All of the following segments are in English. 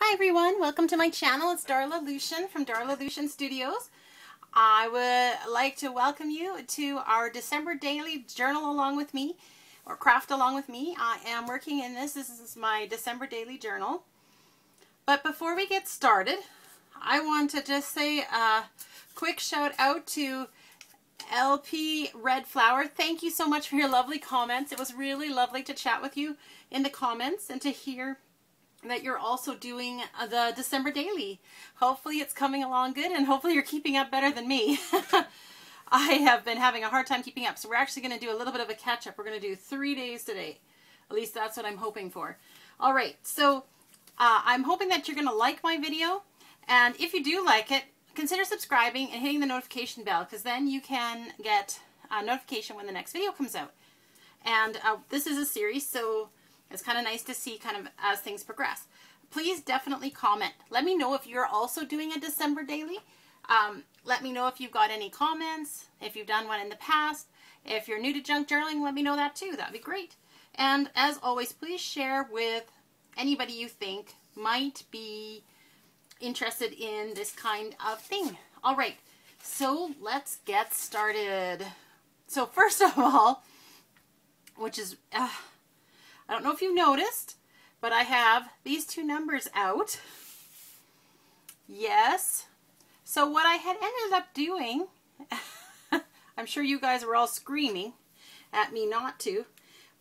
Hi everyone, welcome to my channel. It's Darla Lucian from Darla Lucian Studios. I would like to welcome you to our December daily journal along with me, or craft along with me. I am working in this. This is my December daily journal. But before we get started, I want to just say a quick shout out to LP Red Flower. Thank you so much for your lovely comments. It was really lovely to chat with you in the comments and to hear that you're also doing the December daily. Hopefully it's coming along good and hopefully you're keeping up better than me. I have been having a hard time keeping up, so we're actually going to do a little bit of a catch up. We're going to do 3 days today. At least that's what I'm hoping for. All right, so I'm hoping that you're going to like my video, and if you do like it, consider subscribing and hitting the notification bell, because then you can get a notification when the next video comes out. And this is a series, so it's kind of nice to see kind of as things progress. Please definitely comment. Let me know if you're also doing a December daily. Let me know if you've got any comments, if you've done one in the past. If you're new to junk journaling, let me know that too. That'd be great. And as always, please share with anybody you think might be interested in this kind of thing. All right, so let's get started. So first of all, which is, I don't know if you noticed, but I have these two numbers out. Yes. So what I had ended up doing, I'm sure you guys were all screaming at me not to,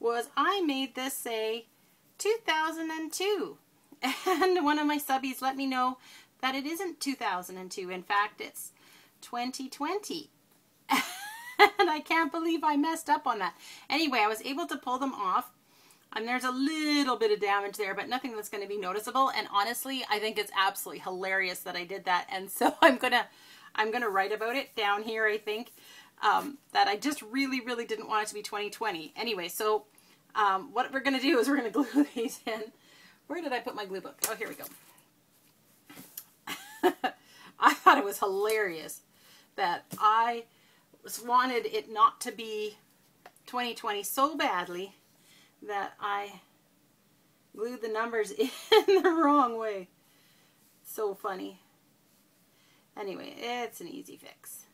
was I made this say 2002. And one of my subbies let me know that it isn't 2002. In fact, it's 2020. And I can't believe I messed up on that. Anyway, I was able to pull them off. And there's a little bit of damage there, but nothing that's going to be noticeable. And honestly, I think it's absolutely hilarious that I did that. And so I'm gonna write about it down here, I think, that I just really didn't want it to be 2020. Anyway, so what we're going to do is we're going to glue these in. Where did I put my glue book? Oh, here we go. I thought it was hilarious that I wanted it not to be 2020 so badly that I glued the numbers in the wrong way. So funny. Anyway, it's an easy fix.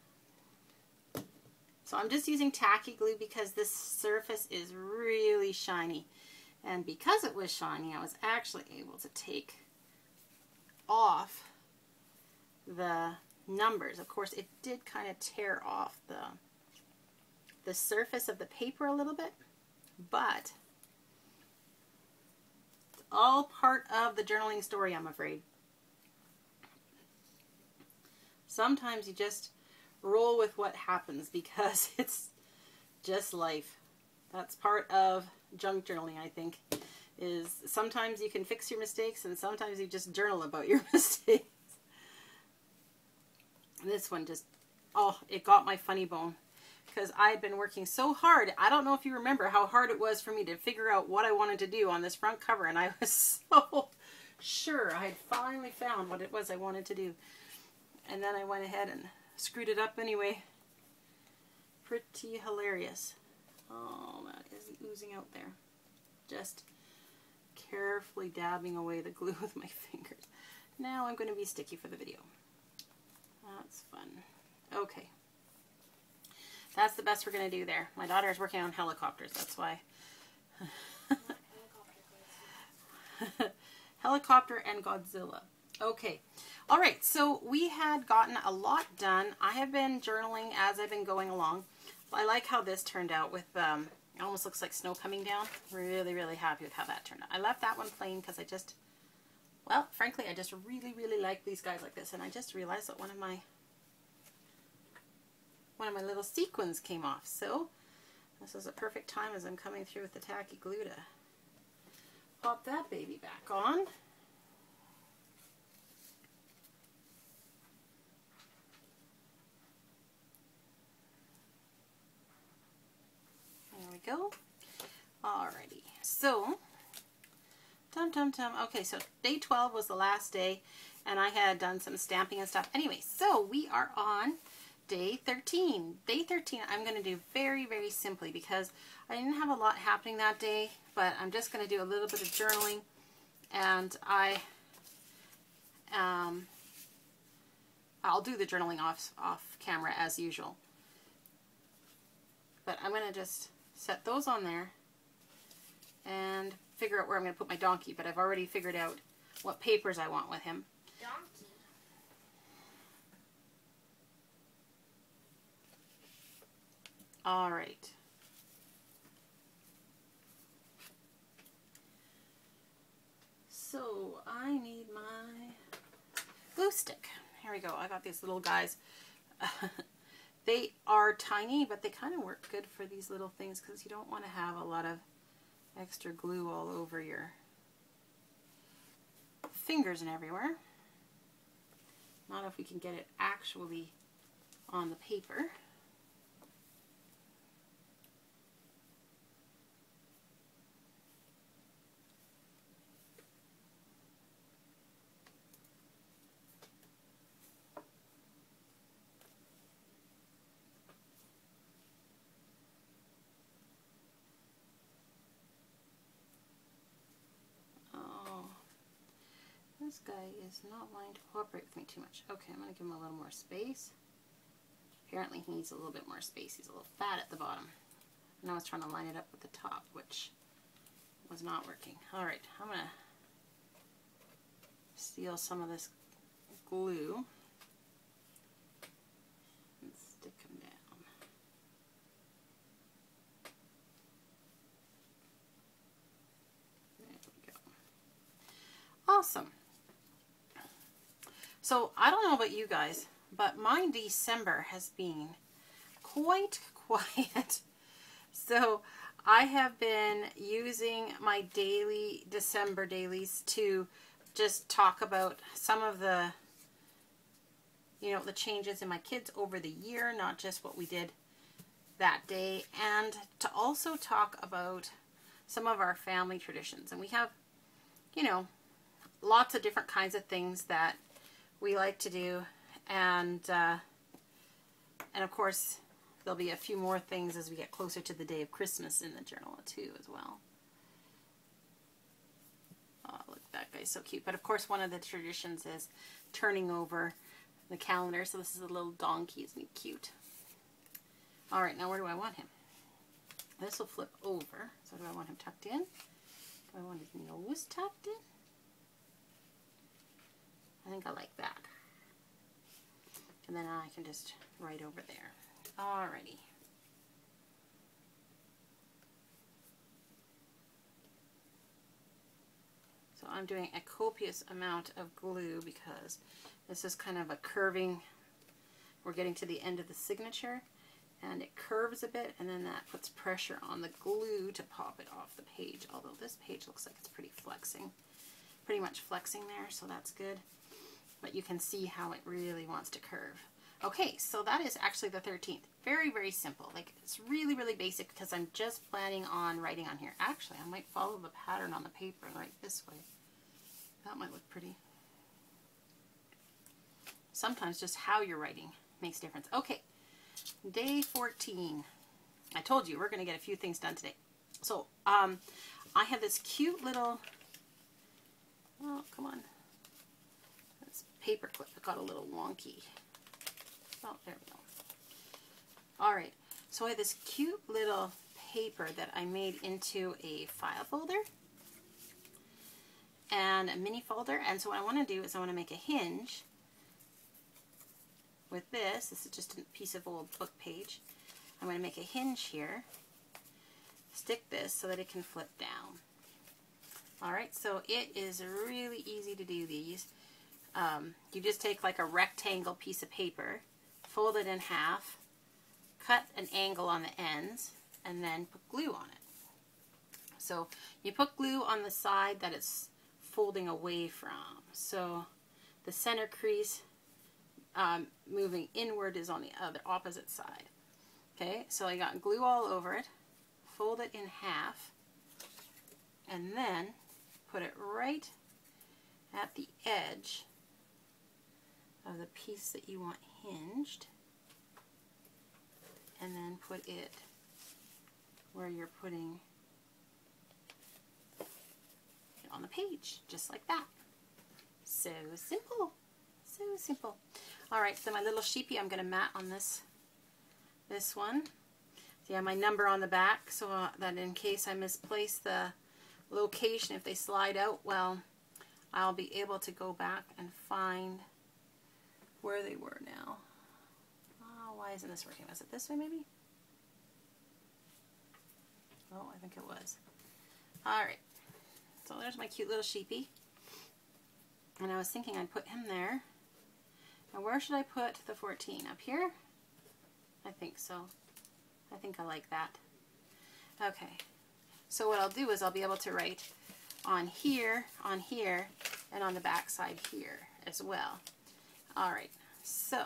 So I'm just using tacky glue because this surface is really shiny. And because it was shiny, I was actually able to take off the numbers. Of course, it did kind of tear off the surface of the paper a little bit, but it's all part of the journaling story, I'm afraid. Sometimes you just roll with what happens because it's just life. That's part of junk journaling, I think, is sometimes you can fix your mistakes and sometimes you just journal about your mistakes. This one just, oh, it got my funny bone because I had been working so hard. I don't know if you remember how hard it was for me to figure out what I wanted to do on this front cover, and I was so sure I had finally found what it was I wanted to do. And then I went ahead and screwed it up anyway. Pretty hilarious. Oh, that is oozing out there. Just carefully dabbing away the glue with my fingers. Now I'm going to be sticky for the video. That's fun. Okay. That's the best we're going to do there. My daughter is working on helicopters. That's why. Helicopter and Godzilla. Okay. All right. So we had gotten a lot done. I have been journaling as I've been going along. I like how this turned out with, it almost looks like snow coming down. Really happy with how that turned out. I left that one plain because I just, well, frankly, I just really like these guys like this. And I just realized that one of my little sequins came off. So this is a perfect time as I'm coming through with the tacky glue to pop that baby back on. There we go. Alrighty. So, okay, so day 12 was the last day, and I had done some stamping and stuff. Anyway, so we are on day 13. Day 13 I'm going to do very simply because I didn't have a lot happening that day, but I'm just going to do a little bit of journaling, and I I'll do the journaling off camera as usual. But I'm going to just set those on there and figure out where I'm going to put my donkey. But I've already figured out what papers I want with him. Donkey. All right. So I need my glue stick. Here we go. I got these little guys. They are tiny, but they kind of work good for these little things because you don't want to have a lot of extra glue all over your fingers and everywhere. Not if we can get it actually on the paper. This guy is not wanting to cooperate with me too much. Okay, I'm going to give him a little more space. Apparently he needs a little bit more space. He's a little fat at the bottom. And I was trying to line it up with the top, which was not working. Alright, I'm going to steal some of this glue and stick him down. There we go. Awesome. So, I don't know about you guys, but my December has been quite quiet. So, I have been using my December dailies to just talk about some of the, the changes in my kids over the year, not just what we did that day, and to also talk about some of our family traditions. And we have, lots of different kinds of things that we like to do, and of course there'll be a few more things as we get closer to the day of Christmas in the journal too as well. Oh, look, that guy's so cute. But of course one of the traditions is turning over the calendar. So this is a little donkey. Isn't he cute? All right, now where do I want him? This will flip over. So do I want him tucked in? Do I want his nose tucked in? I think I like that. And then I can just write over there. Alrighty. So I'm doing a copious amount of glue because this is kind of a curving. We're getting to the end of the signature and it curves a bit, and then that puts pressure on the glue to pop it off the page. Although this page looks like it's pretty much flexing there, so that's good. But you can see how it really wants to curve. Okay, so that is actually the 13th. Very, very simple. Like, it's really, really basic because I'm just planning on writing on here. Actually, I might follow the pattern on the paper and write this way. That might look pretty. Sometimes just how you're writing makes a difference. Okay, day 14. I told you we're going to get a few things done today. So, I have this cute little, oh, come on. Paper clip. It got a little wonky. Oh, there we go. Alright, so I have this cute little paper that I made into a file folder and a mini folder. And so what I want to do is I want to make a hinge with this. This is just a piece of old book page. I'm going to make a hinge here, stick this so that it can flip down. Alright, so it is really easy to do these. You just take like a rectangle piece of paper, fold it in half, cut an angle on the ends, and then put glue on it. So you put glue on the side that it's folding away from. So the center crease moving inward is on the opposite side. Okay, so I got glue all over it, fold it in half, and then put it right at the edge of the piece that you want hinged, and then put it where you're putting it on the page, just like that. So simple. So simple. Alright, so my little sheepy, I'm going to mat on this one. So yeah, my number on the back, so that in case I misplace the location, if they slide out, well, I'll be able to go back and find where they were now. Oh, why isn't this working? Was it this way maybe? Oh, I think it was. Alright, so there's my cute little sheepy. And I was thinking I'd put him there. Now where should I put the 14? Up here? I think so. I think I like that. Okay, so what I'll do is I'll be able to write on here, and on the back side here as well. Alright, so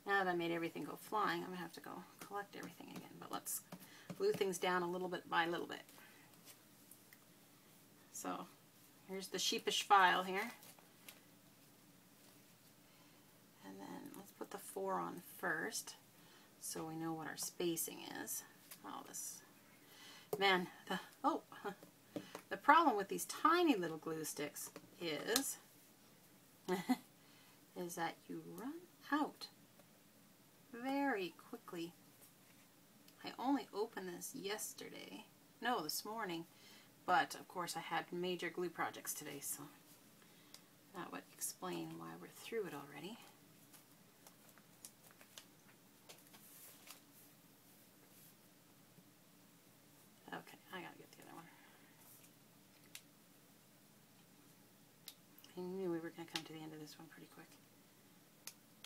now that I made everything go flying, I'm going to have to go collect everything again. But let's glue things down a little bit by a little bit. So here's the sheepish file here. And then let's put the 4 on first so we know what our spacing is. Oh, this, man, the problem with these tiny little glue sticks is, is that you run out very quickly. I only opened this yesterday, no, this morning, but of course I had major glue projects today, so that would explain why we're through it already. Okay, I gotta get the other one. I knew we were gonna come to the end of this one pretty quick.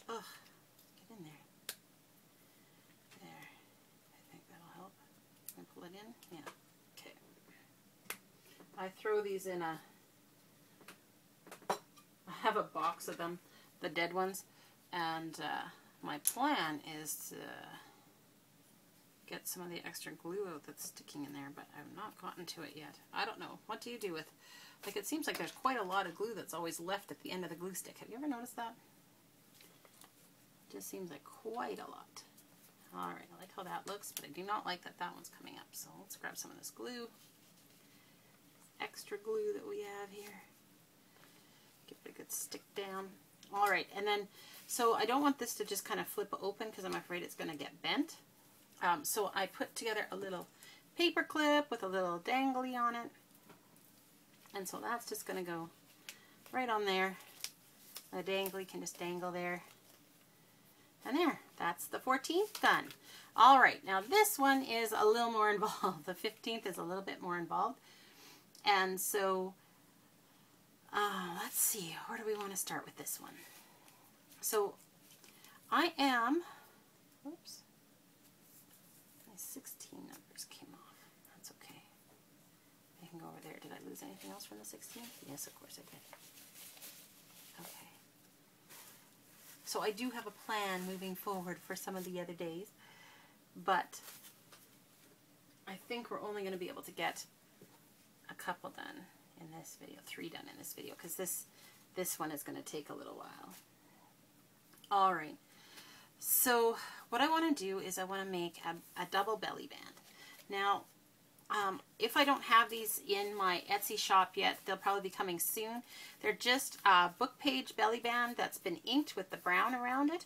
Ugh, get in there. There. I think that'll help. Can I pull it in? Yeah. Okay. I throw these in a, I have a box of them, the dead ones, and my plan is to get some of the extra glue out that's sticking in there, but I've not gotten to it yet. I don't know. What do you do with, like, it seems like there's quite a lot of glue that's always left at the end of the glue stick. Have you ever noticed that? It just seems like quite a lot. Alright, I like how that looks, but I do not like that that one's coming up. So let's grab some of this glue. Extra glue that we have here. Give it a good stick down. Alright, and then, so I don't want this to just kind of flip open because I'm afraid it's going to get bent. So I put together a little paper clip with a little dangly on it. And so that's just going to go right on there. The dangly can just dangle there. And there, that's the 14th done. Alright, now this one is a little more involved. The 15th is a little bit more involved. And so, let's see, where do we want to start with this one? So, I am, oops, my 16 numbers came off. That's okay. I can go over there. Did I lose anything else from the 16th? Yes, of course I did. Okay. So I do have a plan moving forward for some of the other days, but I think we're only going to be able to get a couple done in this video, 3 done in this video, because this one is going to take a little while. Alright, so what I want to do is I want to make a double belly band. Now, if I don't have these in my Etsy shop yet, they'll probably be coming soon. They're just a book page belly band that's been inked with the brown around it.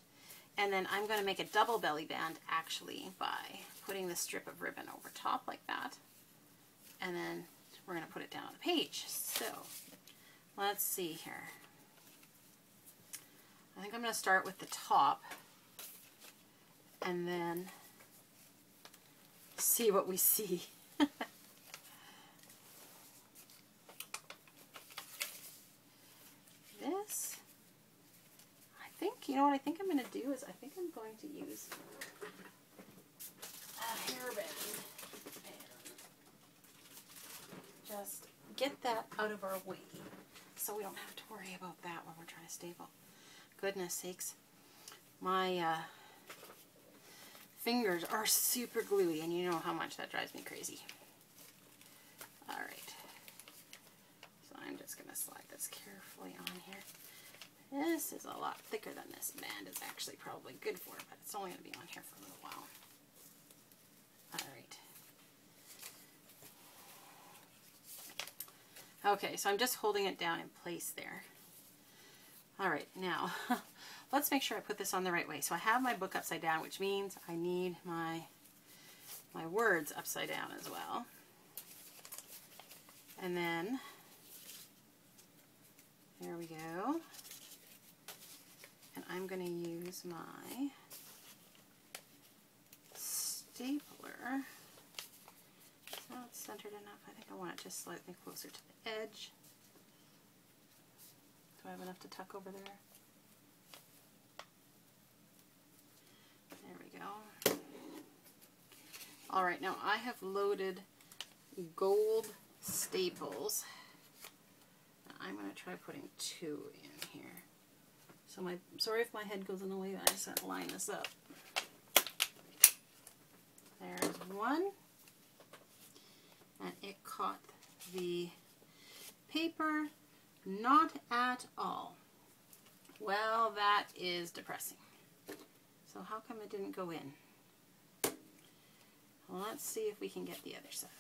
And then I'm going to make a double belly band actually by putting the strip of ribbon over top like that. And then we're going to put it down on the page. So let's see here. I think I'm going to start with the top and then see what we see. This, I think, you know what I think I'm going to do is I think I'm going to use a hairband and just get that out of our way so we don't have to worry about that when we're trying to staple. Goodness sakes, my fingers are super gluey, and you know how much that drives me crazy. Alright, so I'm just going to slide this carefully on here. This is a lot thicker than this band is actually probably good for, but it's only going to be on here for a little while. Alright. Okay, so I'm just holding it down in place there. All right, now let's make sure I put this on the right way. So I have my book upside down, which means I need my words upside down as well. And then, there we go. And I'm going to use my stapler. So it's centered enough. I think I want it just slightly closer to the edge. Do I have enough to tuck over there? There we go. All right, now I have loaded gold staples. I'm going to try putting 2 in here. So sorry if my head goes in the way, but I just have to line this up. There's 1. And it caught the paper not at all. Well, that is depressing. So how come it didn't go in? Well, let's see if we can get the other side.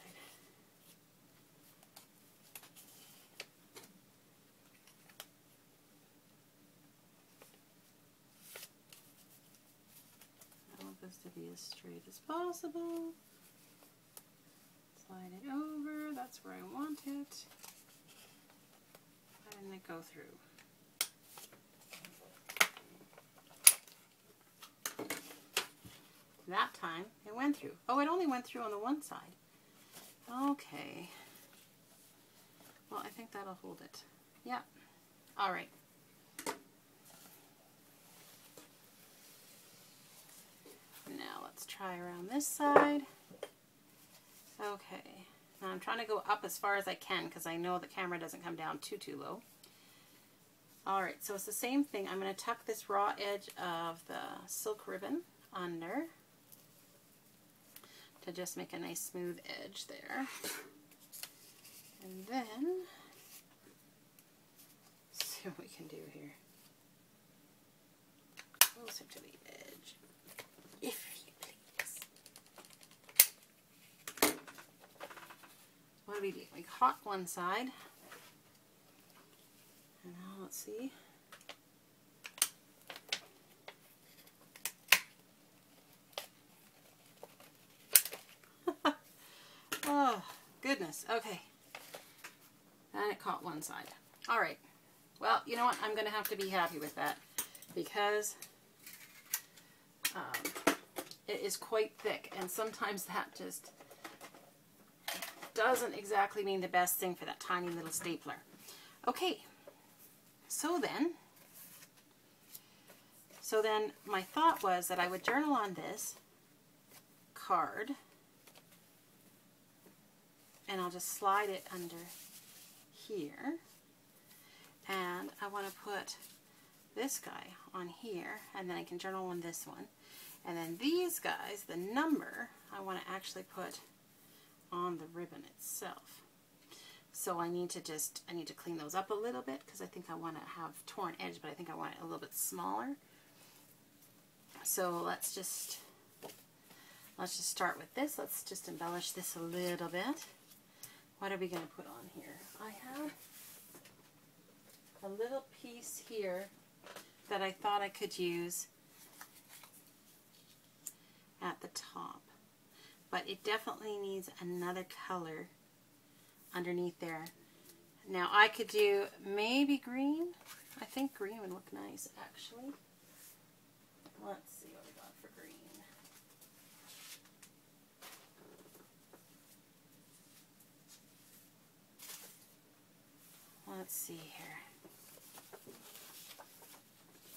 I want this to be as straight as possible. Slide it over, that's where I want it. Why didn't it go through? That time it went through. Oh, it only went through on the one side. Okay. Well, I think that'll hold it. Yeah. All right. Now let's try around this side. Okay. Now I'm trying to go up as far as I can because I know the camera doesn't come down too low. All right, so it's the same thing. I'm going to tuck this raw edge of the silk ribbon under to just make a nice smooth edge there. And then, see what we can do here. Closer to the edge, if you please. What do we do? We caught one side. And now let's see. Oh, goodness. Okay. And it caught one side. All right. Well, you know what? I'm going to have to be happy with that because it is quite thick, and sometimes that just doesn't exactly mean the best thing for that tiny little stapler. Okay. So then my thought was that I would journal on this card, and I'll just slide it under here, and I want to put this guy on here, and then I can journal on this one, and then these guys, the number, I want to actually put on the ribbon itself. So I need to clean those up a little bit because I think I want to have torn edge, but I think I want it a little bit smaller. So let's just start with this. Let's just embellish this a little bit. What are we going to put on here? I have a little piece here that I thought I could use at the top, but it definitely needs another color underneath there. Now I could do maybe green. I think green would look nice actually. Let's see what we got for green. Let's see here.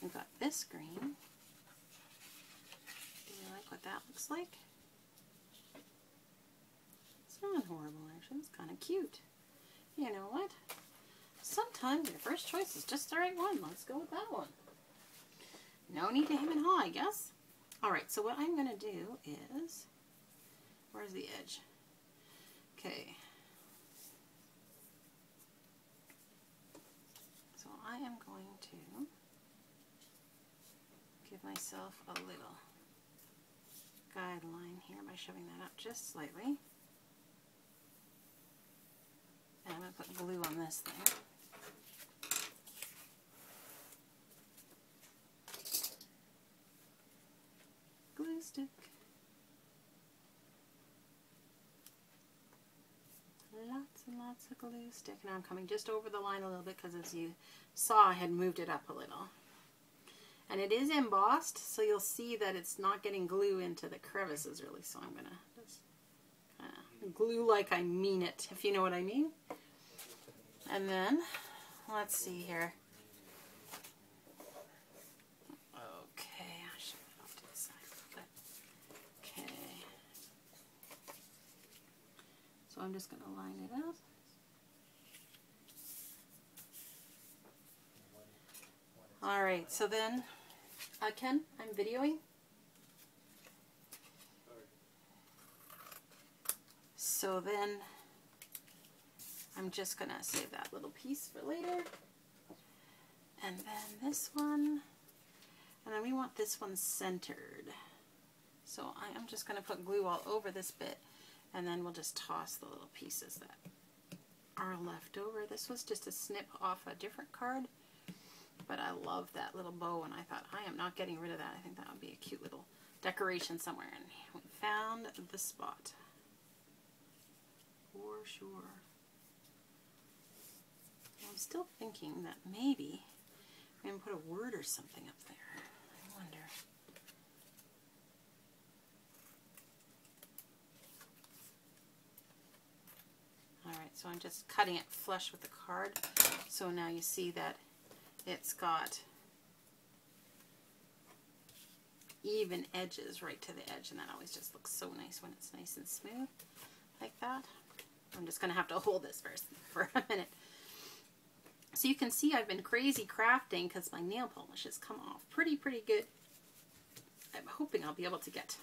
We've got this green. Do you like what that looks like? It's not horrible actually, it's kind of cute. You know what? Sometimes your first choice is just the right one. Let's go with that one. No need to hem and haw, I guess. Alright, so what I'm going to do is, where's the edge? Okay. So I am going to give myself a little guideline here by shoving that up just slightly. And I'm going to put glue on this thing. Glue stick. Lots and lots of glue stick. Now I'm coming just over the line a little bit because, as you saw, I had moved it up a little. And it is embossed, so you'll see that it's not getting glue into the crevices really. So I'm going to just glue like I mean it, if you know what I mean. And then, let's see here. Okay, I should put it off to the side a little bit. Okay. So I'm just going to line it up. Alright, so then, Ken, I'm videoing. So then, I'm just going to save that little piece for later. And then this one, and then we want this one centered. So I am just going to put glue all over this bit, and then we'll just toss the little pieces that are left over. This was just a snip off a different card. But I love that little bow, and I thought, I am not getting rid of that. I think that would be a cute little decoration somewhere. And we found the spot. For sure. I'm still thinking that maybe I'm going to put a word or something up there. I wonder. Alright, so I'm just cutting it flush with the card. So now you see that it's got even edges right to the edge, and that always just looks so nice when it's nice and smooth like that. I'm just going to have to hold this for a minute. So you can see I've been crazy crafting because my nail polish has come off pretty good. I'm hoping I'll be able to get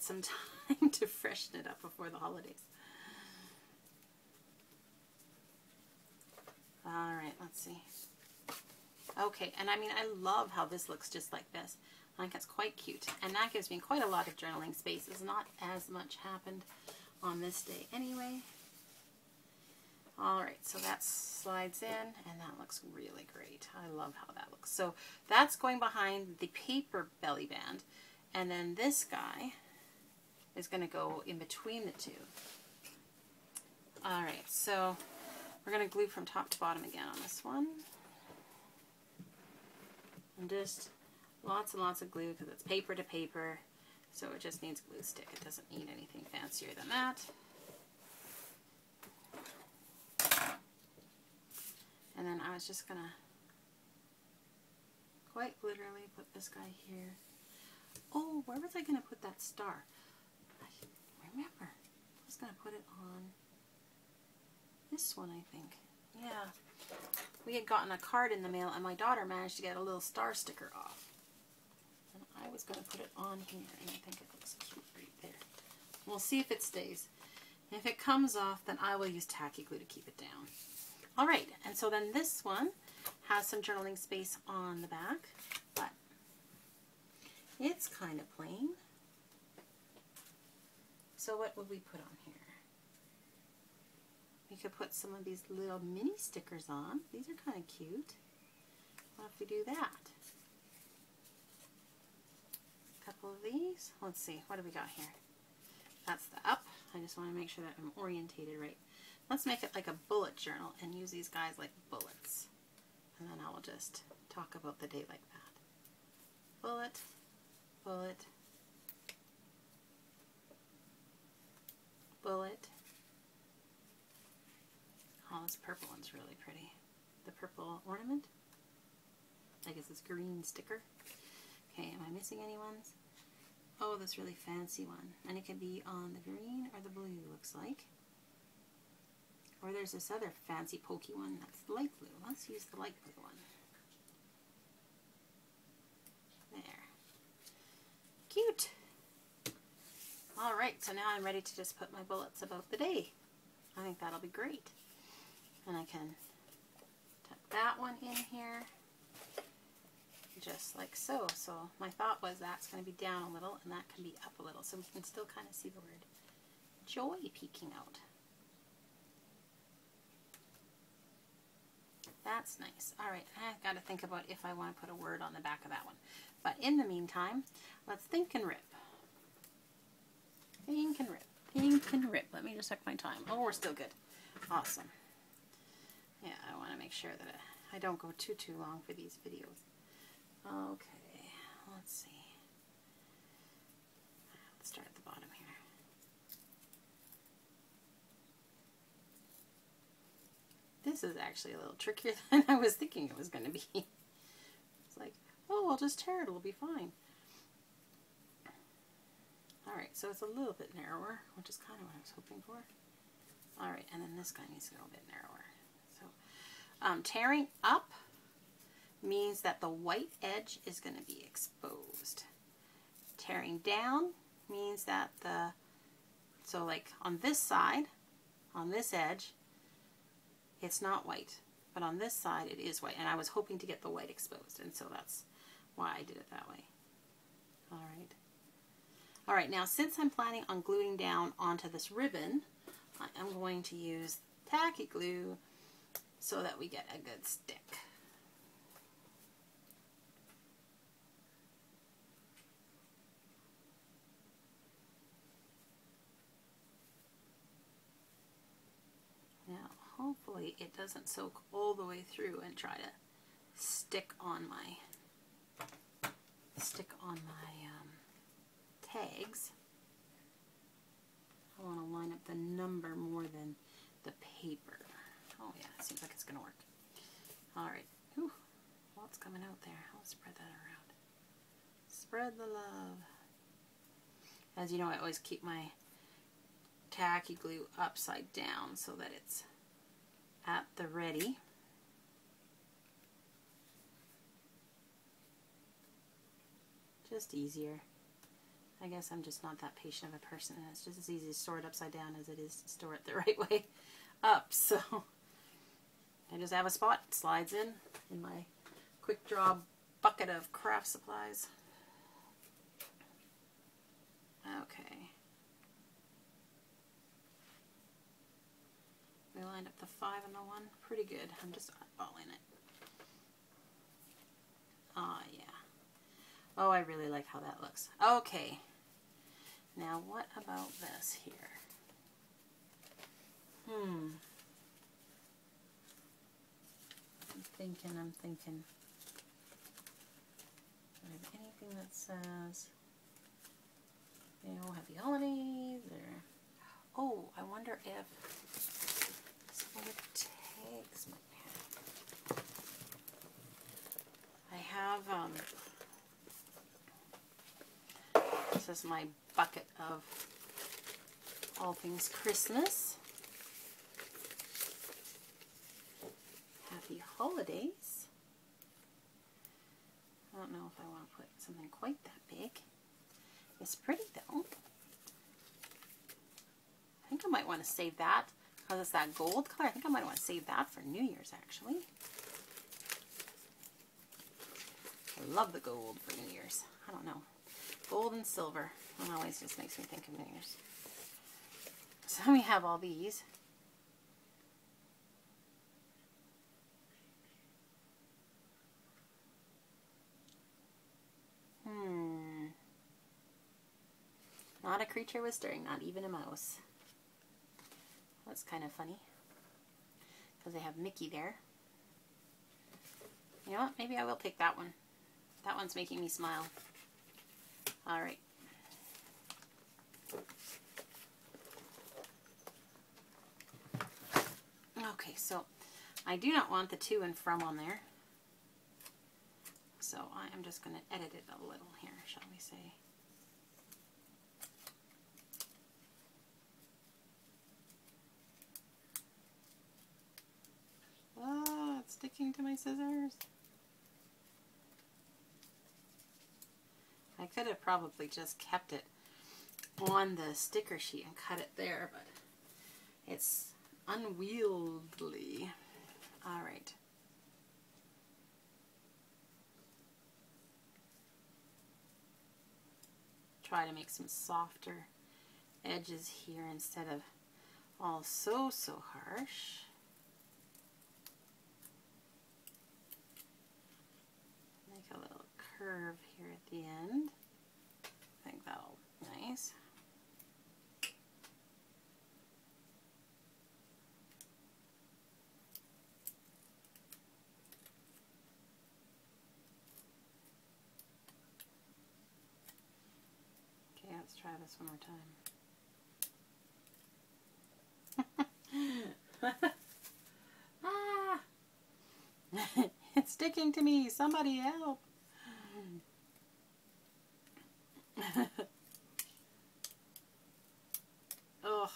some time to freshen it up before the holidays. Alright, let's see. Okay, and I mean, I love how this looks just like this. I think it's quite cute. And that gives me quite a lot of journaling spaces. Not as much happened on this day anyway. Alright, so that slides in, and that looks really great. I love how that looks. So that's going behind the paper belly band. And then this guy is going to go in between the two. Alright, so we're going to glue from top to bottom again on this one. And just lots and lots of glue because it's paper to paper. So it just needs glue stick. It doesn't need anything fancier than that. And then I was just going to quite literally put this guy here. Oh, where was I going to put that star? I remember. I was going to put it on this one, I think. Yeah. We had gotten a card in the mail, and my daughter managed to get a little star sticker off. And I was going to put it on here, and I think it looks cute right there. We'll see if it stays. If it comes off, then I will use tacky glue to keep it down. Alright, and so then this one has some journaling space on the back, but it's kind of plain. So what would we put on here? We could put some of these little mini stickers on. These are kind of cute. What if we do that? A couple of these. Let's see, what do we got here? That's the up. I just want to make sure that I'm orientated right. Let's make it like a bullet journal and use these guys like bullets. And then I will just talk about the day like that. Bullet, bullet, bullet. Oh, this purple one's really pretty. The purple ornament. I guess it's green sticker. Okay, am I missing any ones? Oh, this really fancy one. And it can be on the green or the blue, looks like. Or there's this other fancy pokey one that's light blue. Let's use the light blue one. There. Cute! Alright, so now I'm ready to just put my bullets about the day. I think that'll be great. And I can tuck that one in here, just like so. So my thought was that's going to be down a little and that can be up a little, so we can still kind of see the word joy peeking out. That's nice. All right, I got to think about if I want to put a word on the back of that one. But in the meantime, let's think and rip. Think and rip. Think and rip. Let me just check my time. Oh, we're still good. Awesome. Yeah, I want to make sure that I don't go too long for these videos. Okay, let's see. Let's start at the bottom here. This is actually a little trickier than I was thinking it was going to be. It's like, oh, I'll just tear it, it'll be fine. Alright, so it's a little bit narrower, which is kind of what I was hoping for. Alright, and then this guy needs to go a bit narrower. So, tearing up means that the white edge is going to be exposed. Tearing down means that so like on this side, on this edge, it's not white, but on this side it is white, and I was hoping to get the white exposed, and so that's why I did it that way. Alright. Alright, now since I'm planning on gluing down onto this ribbon, I am going to use tacky glue so that we get a good stick. Now, hopefully it doesn't soak all the way through and try to stick on my tags. I want to line up the number more than the paper. Oh yeah, it seems like it's going to work. Alright. Ooh, lots coming out there. I'll spread that around. Spread the love. As you know, I always keep my tacky glue upside down so that it's at the ready. Just easier. I guess I'm just not that patient of a person, and it's just as easy to store it upside down as it is to store it the right way up. So I just have a spot, it slides in my quick draw bucket of craft supplies. Okay. We lined up the 5 and the 1 pretty good. I'm just eyeballing it. Ah, yeah. Oh, I really like how that looks. Okay. Now, what about this here? I'm thinking. Do I have anything that says, you know, happy holidays, or, oh, I wonder if some of the tags might have. I have, this is my bucket of all things Christmas. Happy holidays. I don't know if I want to put something quite that big. It's pretty though. I think I might want to save that because it's that gold color. I think I might want to save that for New Year's actually. I love the gold for New Year's. I don't know. Gold and silver. It always just makes me think of New Year's. So we have all these. Not a creature was stirring, not even a mouse. That's kind of funny. Because they have Mickey there. You know what? Maybe I will take that one. That one's making me smile. Alright. Okay, so I do not want the to and from on there. So I am just going to edit it a little here, shall we say. Oh, it's sticking to my scissors. I could have probably just kept it on the sticker sheet and cut it there, but it's unwieldy. All right. Try to make some softer edges here instead of all so harsh. Make a little curve here at the end. I think that'll be nice. Okay, let's try this one more time. Ah! It's sticking to me. Somebody help. Ugh.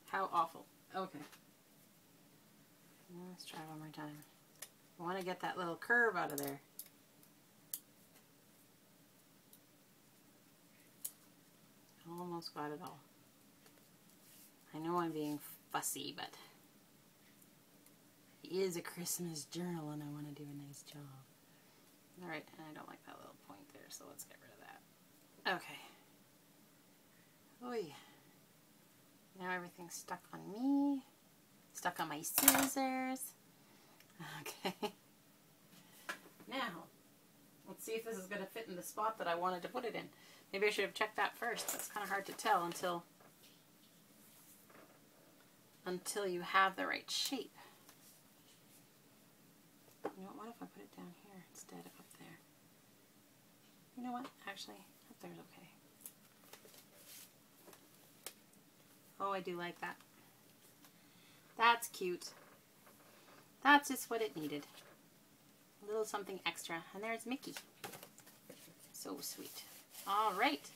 How awful. Okay. Let's try one more time. I want to get that little curve out of there. Almost got it all. I know I'm being fussy, but it is a Christmas journal and I want to do a nice job. Alright, and I don't like that little point there, so let's get rid of that. Okay. Oy. Now everything's stuck on me. Stuck on my scissors. Okay. Now, let's see if this is going to fit in the spot that I wanted to put it in. Maybe I should have checked that first. That's kind of hard to tell until you have the right shape. You know what if I put it down here instead of up there? You know what? Actually, up there's okay. Oh, I do like that. That's cute. That's just what it needed. A little something extra. And there's Mickey. So sweet. All right.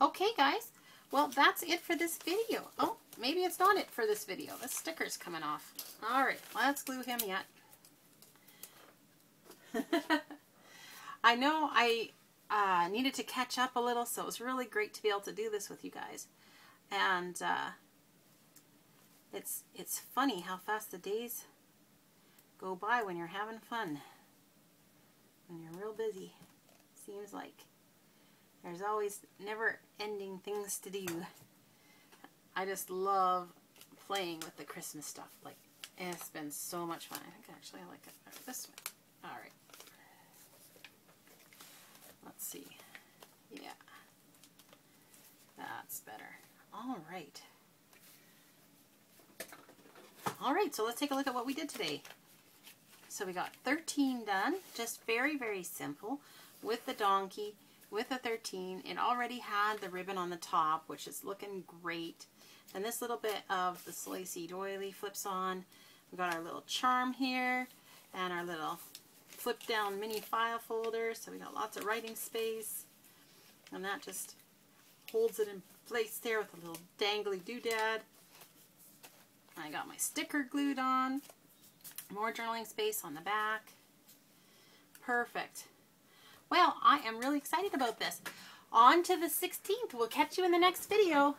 Okay, guys. Well, that's it for this video. Oh, maybe it's not it for this video. The sticker's coming off. All right. Let's glue him yet. I know I needed to catch up a little, so it was really great to be able to do this with you guys. And it's funny how fast the days go by when you're having fun. When you're real busy. Seems like there's always never-ending things to do. I just love playing with the Christmas stuff. Like, it's been so much fun. I think actually I like it better this way. All right. Let's see. Yeah. That's better. All right. All right, so let's take a look at what we did today. So we got 13 done, just very, very simple, with the donkey, with the 13. It already had the ribbon on the top, which is looking great. And this little bit of the slicey doily flips on. We got our little charm here, and our little flip down mini file folder, so we got lots of writing space. And that just holds it in place there with a little dangly doodad. I got my sticker glued on. More journaling space on the back. Perfect. Well, I am really excited about this. On to the 16th. We'll catch you in the next video.